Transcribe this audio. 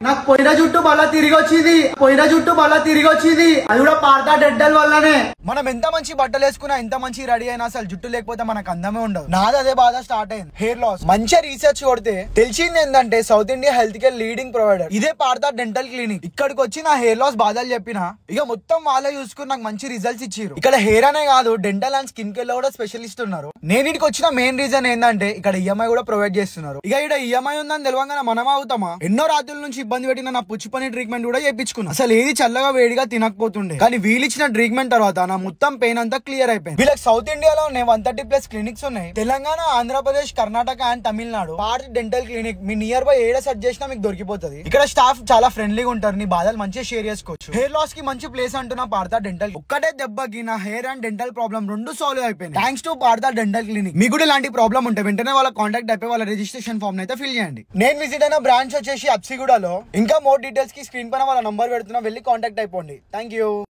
నాకు పోయిన జుట్టు మళ్ళా తిరిగి వచ్చింది అది కూడా పార్థా డెంటల్ వల్లనే. మనం ఎంత మంచి బట్టలు వేసుకున్నా ఎంత మంచి రెడీ అయినా అసలు జుట్టు లేకపోతే మనకు అందమే ఉండదు. నాది అదే బాధ స్టార్ట్ అయింది. హెయిర్ లాస్ మంచిగా రీసెర్చ్ కొడితే తెలిసింది ఏంటంటే south India health care leading provider ఇదే పార్థా డెంటల్ క్లినిక్. ఇక్కడికి వచ్చి నా హెయిర్ లాస్ బాధలు చెప్పిన ఇక మొత్తం వాళ్ళే చూసుకుని నాకు మంచి రిజల్ట్స్ ఇచ్చారు. ఇక్కడ హెయిర్ అనే కాదు డెంటల్ అండ్ స్కిన్ కేర్ లో కూడా స్పెషలిస్ట్ ఉన్నారు. నేను ఇక్కడికి వచ్చిన మెయిన్ రీజన్ ఏంటంటే ఇక్కడ ఈఎంఐ కూడా ప్రొవైడ్ చేస్తున్నారు. ఇక ఇక్కడ ఈఎంఐ ఉందని తెలియగానే మనం అవుతామా? ఎన్నో రాత్రుల నుంచి ఇబ్బంది పెట్టిన నా పుచ్చి పని ట్రీట్మెంట్ కూడా చేయించుకున్నా. అసలు ఏది చల్లగా వేడిగా తినకపోతుండే, కానీ వీళ్ళిచ్చిన ట్రీట్మెంట్ తర్వాత నా మొత్తం పెయిన్ అంతా క్లియర్ అయిపోయింది. వీళ్ళకి సౌత్ ఇండియాలో 130+ క్లినిక్స్ ఉన్నాయి. Telangana, Andhra Pradesh, Karnataka and Tamil Nadu Parth dental clinic me near by ఏడ సెర్చ్ చేసినా మీకు దొరికిపోతుంది. ఇక్కడ స్టాఫ్ చాలా ఫ్రెండ్లీగా ఉంటారు. నీ బాధలు మంచిగా షేర్ చేసుకోవచ్చు. హెయిర్ లాస్ కి మంచి ప్లేస్ అంటున్నా పార్థా డెంటల్. ఒక్కటే దెబ్బకి నా హెయిర్ అండ్ డెంటల్ ప్రాబ్లం రెండు సాల్వ్ అయిపోయింది thanks to Partha dental clinic. మీకు కూడా ఇలాంటి ప్రాబ్లం ఉంటే వెంటనే వాళ్ళ కాంటాక్ట్ అయిపోయి వాళ్ళ రిజిస్ట్రేషన్ ఫామ్ అయితే ఫిల్ చేయండి. నేను విజిట్ అయిన బ్రాంచ్ వచ్చేసి అప్సిగూడలో. ఇంకా మోర్ డీటెయిల్స్ కి స్క్రీన్ పైన వాళ్ళ నంబర్ పెడుతున్నా, వెళ్ళి కాంటాక్ట్ అయిపోండి. Thank you.